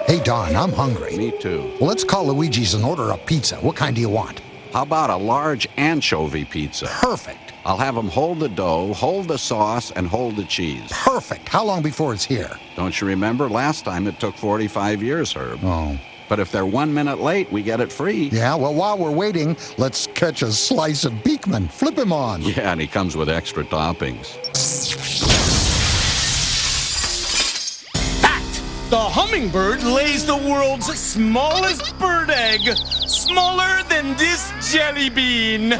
Hey, Don, I'm hungry. Me too. Well, let's call Luigi's and order a pizza. What kind do you want? How about a large anchovy pizza? Perfect. I'll have them hold the dough, hold the sauce, and hold the cheese. Perfect. How long before it's here? Don't you remember? Last time it took 45 years, Herb. Oh. But if they're 1 minute late, we get it free. Yeah, well, while we're waiting, let's catch a slice of Beakman. Flip him on. Yeah, and he comes with extra toppings. Fact! The hummingbird lays the world's smallest bird egg. Smaller than this jelly bean. Hey,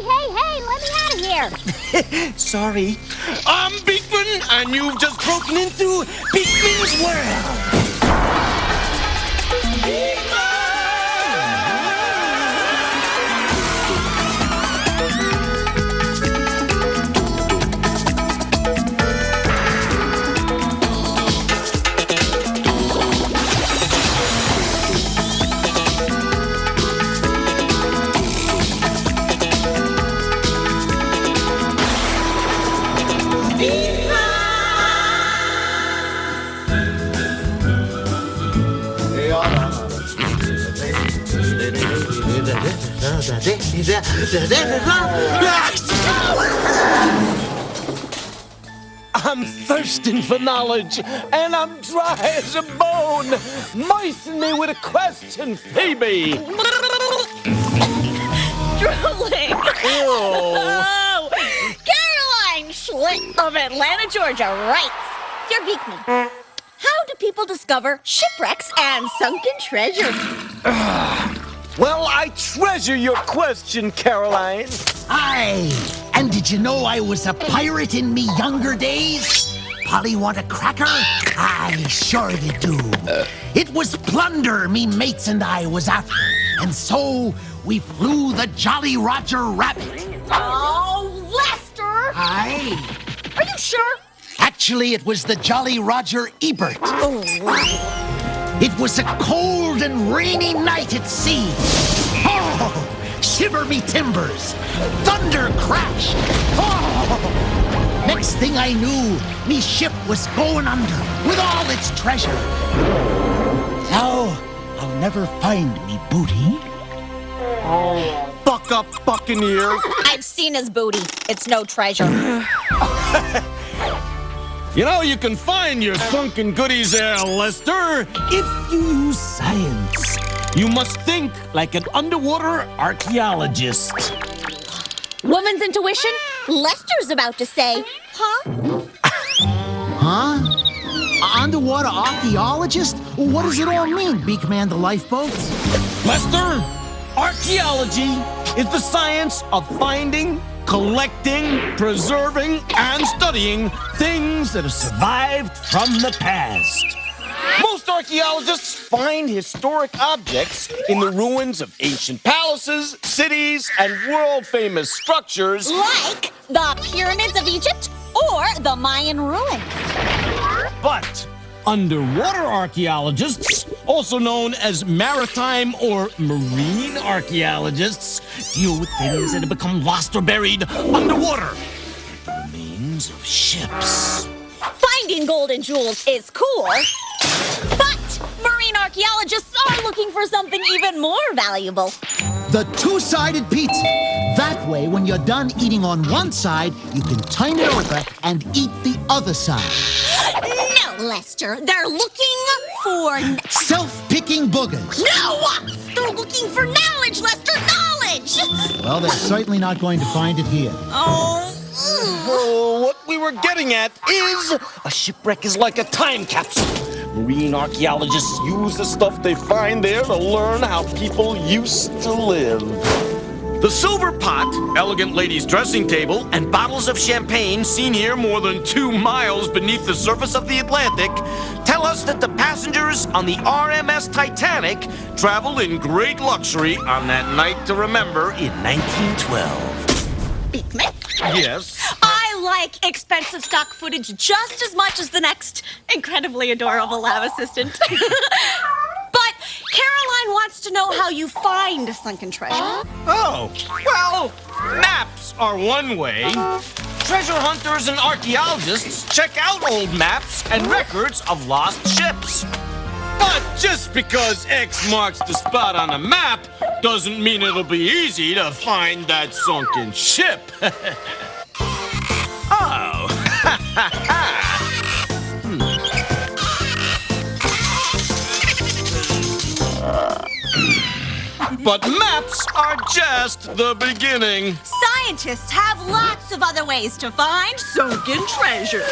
let me out of here. Sorry. I'm Beakman, and you've just broken into Beakman's world. I'm thirsting for knowledge, and I'm dry as a bone. Moisten me with a question, Phoebe. Drooling. Oh, Caroline Schlitt of Atlanta, Georgia writes, Dear Beakman, how do people discover shipwrecks and sunken treasure? Well, I treasure your question, Caroline. Aye, and did you know I was a pirate in me younger days? Polly, want a cracker? Aye, sure you do. It was plunder me mates and I was after, and so we flew the Jolly Roger Rabbit. Oh, Lester! Aye. Are you sure? Actually, it was the Jolly Roger Ebert. Oh. It was a cold and rainy night at sea. Oh, shiver me timbers. Thunder crashed. Oh, next thing I knew, me ship was going under with all its treasure. Now, I'll never find me booty. Buck up, Buccaneer. I've seen his booty. It's no treasure. You know, you can find your sunken goodies there, Lester, if you use science. You must think like an underwater archaeologist. Woman's intuition? Lester's about to say, huh? Huh? Underwater archaeologist? What does it all mean, Beakman the lifeboats? Lester, archaeology is the science of finding, collecting, preserving, and studying things that have survived from the past. Most archaeologists find historic objects in the ruins of ancient palaces, cities, and world-famous structures. Like the pyramids of Egypt or the Mayan ruins. But underwater archaeologists, also known as maritime or marine archaeologists, deal with things that have become lost or buried underwater. The remains of ships. Finding gold and jewels is cool, but marine archaeologists are looking for something even more valuable. The two-sided pizza. That way, when you're done eating on one side, you can turn it over and eat the other side. No, Lester, they're looking for... Self-picking boogers. No! They're looking for knowledge, Lester, knowledge! Well, they're certainly not going to find it here. Oh, What we were getting at is a shipwreck is like a time capsule. Marine archaeologists use the stuff they find there to learn how people used to live. The silver pot, elegant lady's dressing table, and bottles of champagne seen here more than 2 miles beneath the surface of the Atlantic tell us that the passengers on the RMS Titanic traveled in great luxury on that night to remember in 1912. Beakman? Yes? I like expensive stock footage just as much as the next incredibly adorable lab assistant. But Caroline wants to know how you find sunken treasure. Oh, well, maps are one way. Treasure hunters and archaeologists check out old maps and records of lost ships. But just because X marks the spot on a map doesn't mean it'll be easy to find that sunken ship. Oh. But maps are just the beginning. Scientists have lots of other ways to find sunken treasure.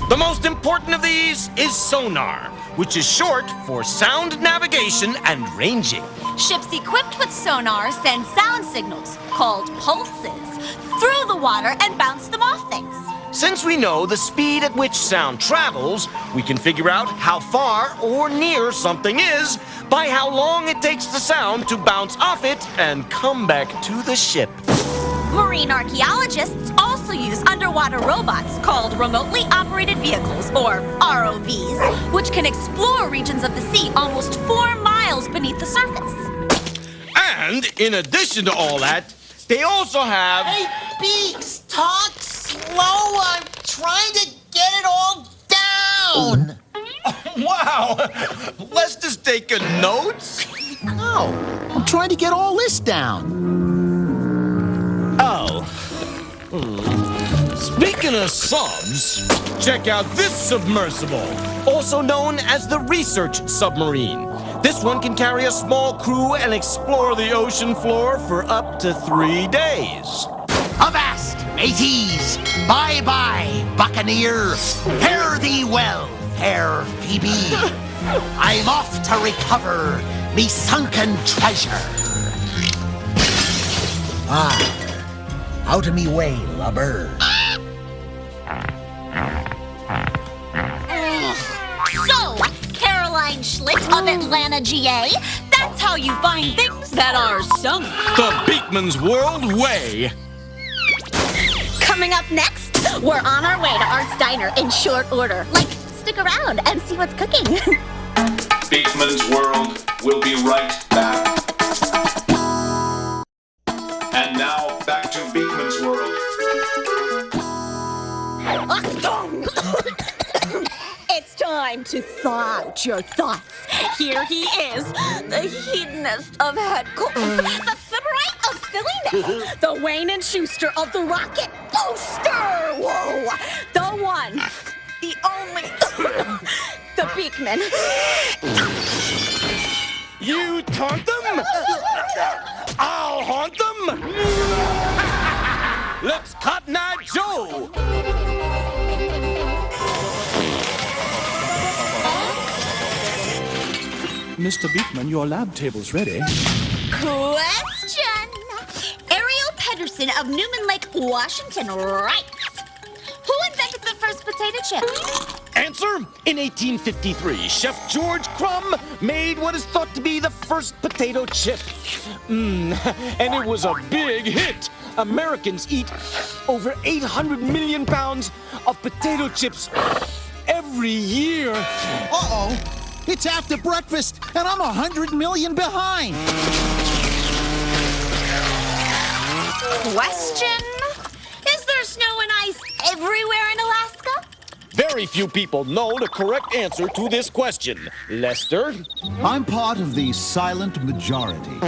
The most important of these is sonar, which is short for sound navigation and ranging. Ships equipped with sonar send sound signals, called pulses, through the water and bounce them off things. Since we know the speed at which sound travels, we can figure out how far or near something is by how long it takes the sound to bounce off it and come back to the ship. Marine archaeologists also use underwater robots called remotely operated vehicles, or ROVs, which can explore regions of the sea almost 4 miles beneath the surface. And in addition to all that, they also have... Hey, Beaks, talk slow. I'm trying to get it all down. Wow! Lester's taking notes? No, I'm trying to get all this down. Oh. Speaking of subs, check out this submersible, also known as the research submarine. This one can carry a small crew and explore the ocean floor for up to 3 days. Avast, mateys! Bye-bye, buccaneer! Fare thee well, fair Phoebe! I'm off to recover me sunken treasure. Out of me way, lubber. So, Caroline Schlitt of Atlanta, GA, that's how you find things that are sunk. The Beakman's World Way. Coming up next, we're on our way to Art's Diner in short order. Like, stick around and see what's cooking. Beakman's World will be right back. And now, back to Beakman's World. It's time to thaw out your thoughts. Here he is, the hedonist of head cooks, the Sybarite of silliness, the Wayne and Schuster of the rocket booster. Whoa, the one, the only, the Beakman. You taunt them? I'll haunt them? Let's Cotton Eye Joe! Mr. Beakman, your lab table's ready. Question. Ariel Pedersen of Newman Lake, Washington writes, who invented the first potato chip? Answer, in 1853, Chef George Crumb made what is thought to be the first potato chip. And it was a big hit. Americans eat over 800 million pounds of potato chips every year. Uh-oh. It's after breakfast, and I'm 100 million behind. Question. Is there snow and ice everywhere in Alaska? Very few people know the correct answer to this question. Lester? I'm part of the silent majority.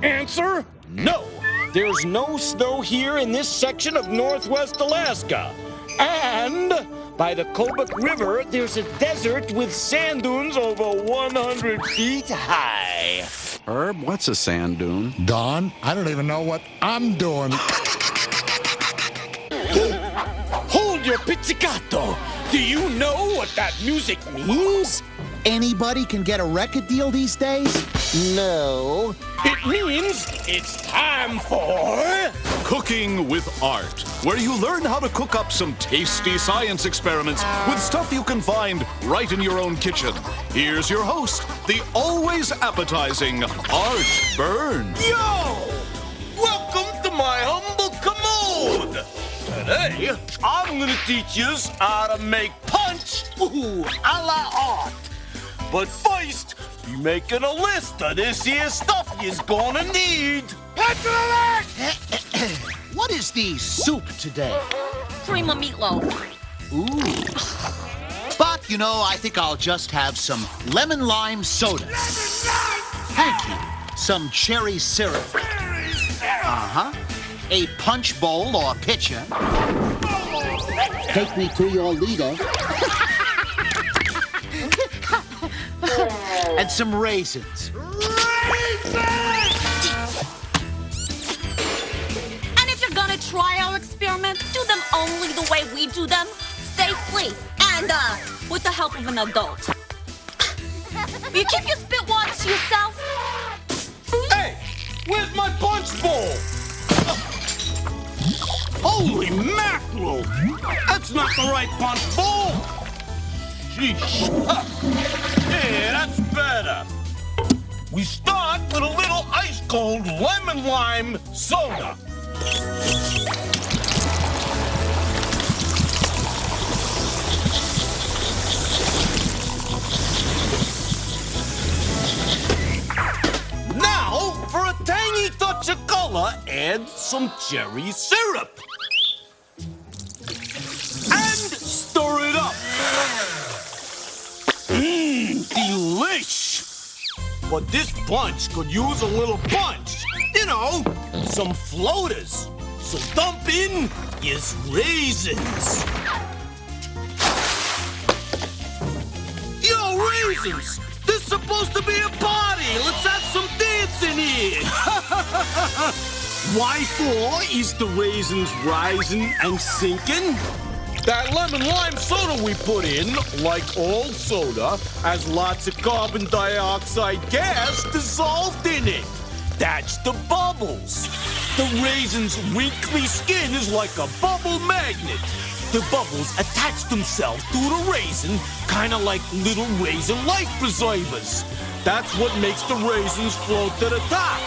Answer, no. There's no snow here in this section of Northwest Alaska. And by the Kobuk River, there's a desert with sand dunes over 100 feet high. Herb, what's a sand dune? Don, I don't even know what I'm doing. Hold your pizzicato. Do you know what that music means? Anybody can get a record deal these days? No. It means it's time for... Cooking with Art, where you learn how to cook up some tasty science experiments with stuff you can find right in your own kitchen. Here's your host, the always appetizing Art Byrne. Yo! Welcome to my humble commode. Today, I'm gonna teach you how to make punch a la art. But first, be making a list of this here stuff you's gonna need. What is the soup today? Cream of meatloaf. Ooh. But you know, I think I'll just have some lemon lime soda. Thank you. Some cherry syrup. Uh-huh. A punch bowl or pitcher. Take me to your leader. And some raisins. And if you're gonna try our experiments, do them only the way we do them, safely, and with the help of an adult. You keep your spit wads to yourself. Hey, where's my punch bowl? Holy mackerel! That's not the right punch bowl! Sheesh. Yeah, that's better. We start with a little ice-cold lemon lime soda. Now, for a tangy touch of color, add some cherry syrup. And stir it up. Delish! But this punch could use a little punch. You know, some floaters. So dump in is raisins. Yo, raisins! This is supposed to be a party. Let's have some dancing here. Why for is the raisins rising and sinking? That lemon lime soda we put in, like all soda, has lots of carbon dioxide gas dissolved in it. That's the bubbles. The raisin's wrinkly skin is like a bubble magnet. The bubbles attach themselves to the raisin, kind of like little raisin life preservers. That's what makes the raisins float to the top.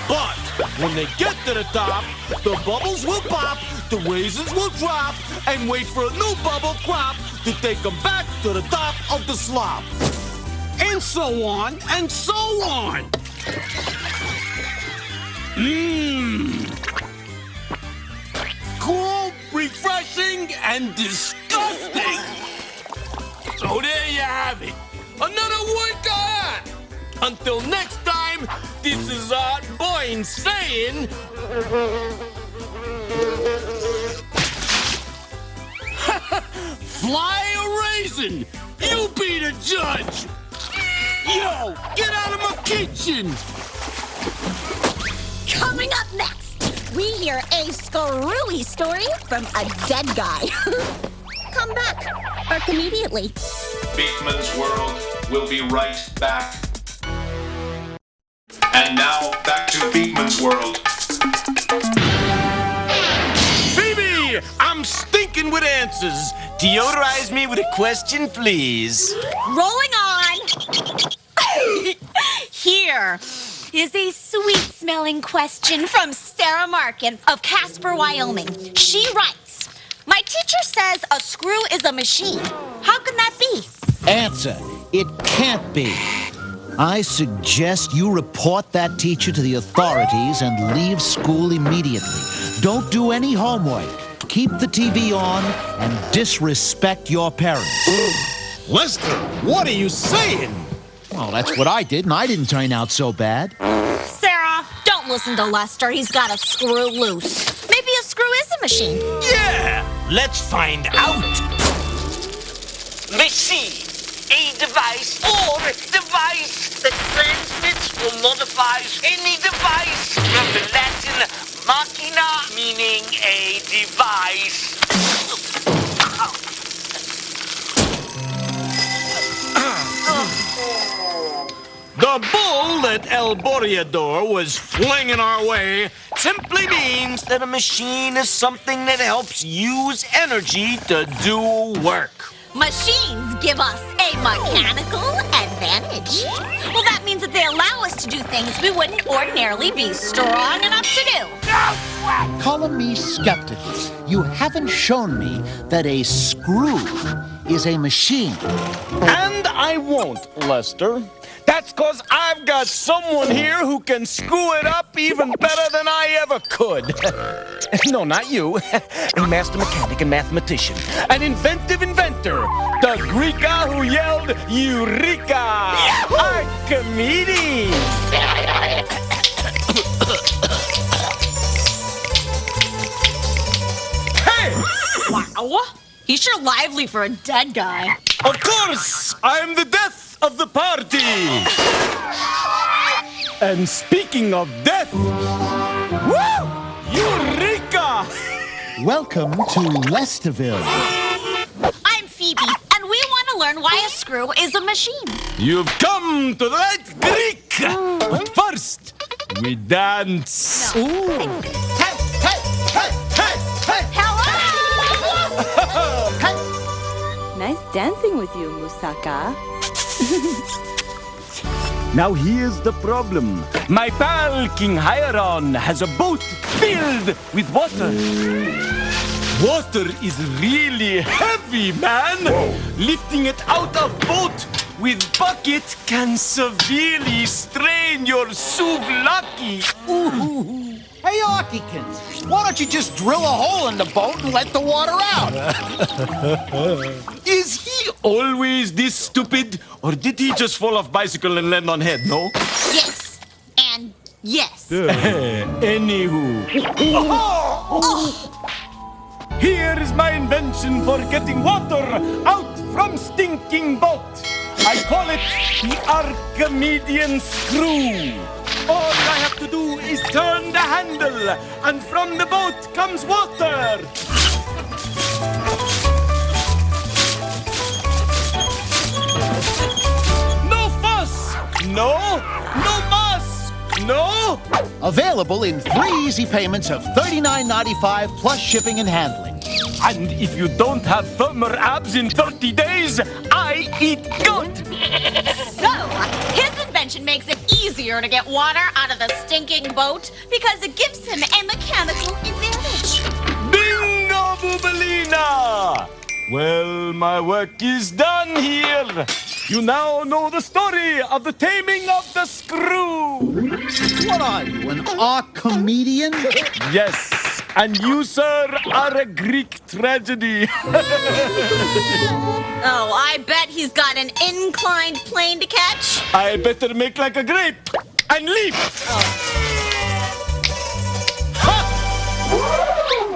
But when they get to the top, the bubbles will pop, the raisins will drop, and wait for a new bubble crop to take them back to the top of the slop. And so on, and so on. Cool, refreshing, and disgusting. So there you have it. Another work of art. Until next time, this is Art Boyne saying... Fly a raisin! You be the judge! Yo, get out of my kitchen! Coming up next, we hear a screwy story from a dead guy. Come back, immediately. Beakman's World will be right back. And now, back to Beakman's World. Phoebe, I'm stinking with answers. Deodorize me with a question, please. Rolling on. Here is a sweet-smelling question from Sarah Markin of Casper, Wyoming. She writes, my teacher says a screw is a machine. How can that be? Answer: it can't be. I suggest you report that teacher to the authorities and leave school immediately. Don't do any homework. Keep the TV on and disrespect your parents. Lester, what are you saying? Well, that's what I did, and I didn't turn out so bad. Sarah, don't listen to Lester. He's got a screw loose. Maybe a screw is a machine. Yeah, let's find out. Machine, a device or device that transmits or modifies any device from the Latin machina, meaning a device. The bull that El Boreador was flinging our way simply means that a machine is something that helps use energy to do work. Machines give us a mechanical advantage. Well, that means that they allow us to do things we wouldn't ordinarily be strong enough to do. Calling me skeptical. You haven't shown me that a screw is a machine. And I won't, Lester. That's because I've got someone here who can screw it up even better than I ever could. No, not you. A master mechanic and mathematician. An inventive inventor. The Greeka who yelled, Eureka! Archimedian! Hey! Wow. He's sure lively for a dead guy. Of course! I'm the death of the party! And speaking of death, woo! Eureka! Welcome to Lesterville. I'm Phoebe, and we want to learn why a screw is a machine. You've come to the right Greek! But first, we dance. No. Ooh. Hey, hey, hey, hey, hey! Hello! Nice dancing with you, Musaka. Now here's the problem. My pal King Hieron has a boat filled with water. Water is really heavy, man. Whoa. Lifting it out of boat with bucket can severely strain your souvlaki. Ooh. Hey, Arkikins, why don't you just drill a hole in the boat and let the water out? Is he always this stupid? Or did he just fall off bicycle and land on head, no? Yes. And yes. Anywho. Here is my invention for getting water out from stinking boat. I call it the Archimedian screw. All I have to do is turn the handle, and from the boat comes water. No fuss! No muss! No! Available in 3 easy payments of $39.95 plus shipping and handling. And if you don't have firmer abs in 30 days, I eat good! So, his invention makes it easier to get water out of the stinking boat because it gives him a mechanical advantage. Bingo, Boobalina! Well, my work is done here. You now know the story of the taming of the screw. What are you, an Archimedian? Yes, and you, sir, are a Greek tragedy. Oh, I bet he's got an inclined plane to catch. I better make like a grape and leap.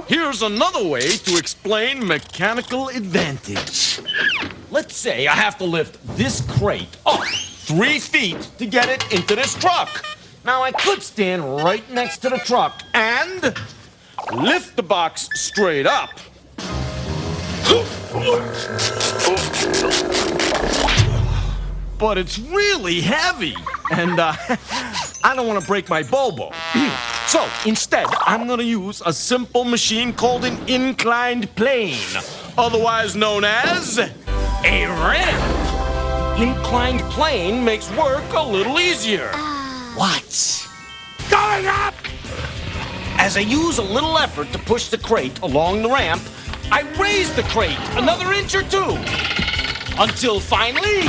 Here's another way to explain mechanical advantage. Let's say I have to lift this crate up 3 feet to get it into this truck. Now I could stand right next to the truck and lift the box straight up. But it's really heavy, and I don't want to break my bobo. So instead, I'm going to use a simple machine called an inclined plane, otherwise known as a ramp. Inclined plane makes work a little easier. What's going up? As I use a little effort to push the crate along the ramp, I raise the crate another inch or 2 until finally...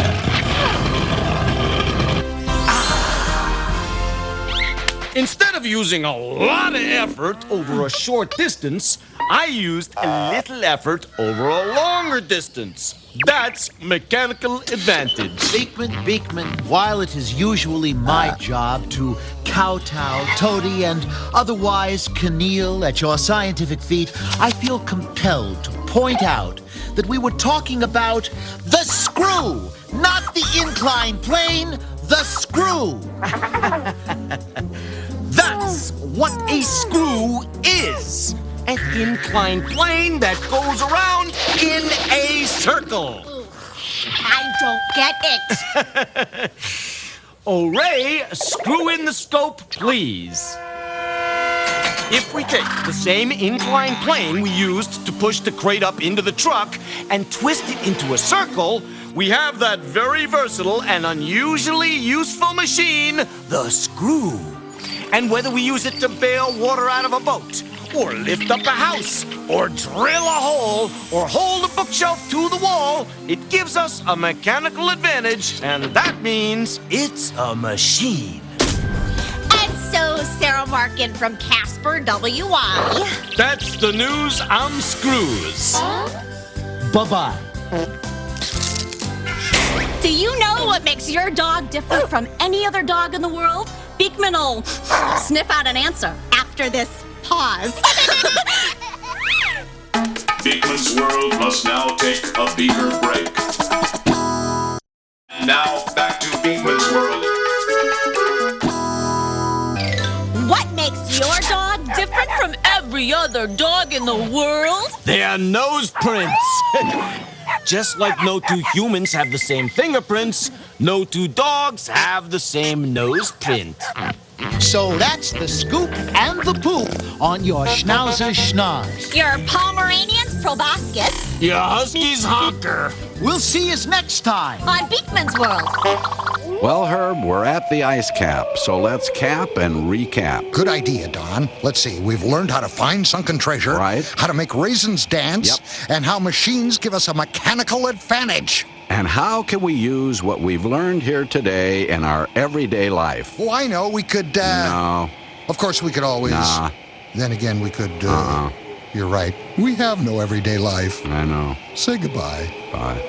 Instead of using a lot of effort over a short distance, I used a little effort over a longer distance. That's mechanical advantage. Beakman, while it is usually my job to kowtow, toady, and otherwise kneel at your scientific feet, I feel compelled to point out that we were talking about the screw, not the inclined plane, the screw. That's what a screw is. An inclined plane that goes around in a circle. I don't get it. Oh, Ray, screw in the scope, please. If we take the same inclined plane we used to push the crate up into the truck and twist it into a circle, we have that very versatile and unusually useful machine, the screw. And whether we use it to bail water out of a boat, or lift up a house, or drill a hole, or hold a bookshelf to the wall, it gives us a mechanical advantage, and that means it's a machine. And so, Sarah Markin from Casper, WI. That's the news. I'm Screws. Bye-bye. Do you know what makes your dog different from any other dog in the world? Beakman will sniff out an answer after this pause. Beakman's World must now take a beaker break. Now, back to Beakman's World. What makes your dog different from every other dog in the world? Their nose prints. Just like no two humans have the same fingerprints, no two dogs have the same nose print. So that's the scoop and the poop on your Schnauzer Schnoz. Your Pomeranian's proboscis Your husky's honker. We'll see you next time. on Beakman's World. Well, Herb, we're at the ice cap, so let's cap and recap. Good idea, Don. Let's see. We've learned how to find sunken treasure, Right. how to make raisins dance, Yep. and how machines give us a mechanical advantage. And how can we use what we've learned here today in our everyday life? Oh, I know. We could, No. Of course, we could always... Nah. Then again, we could, You're right. We have no everyday life. I know. Say goodbye. Bye.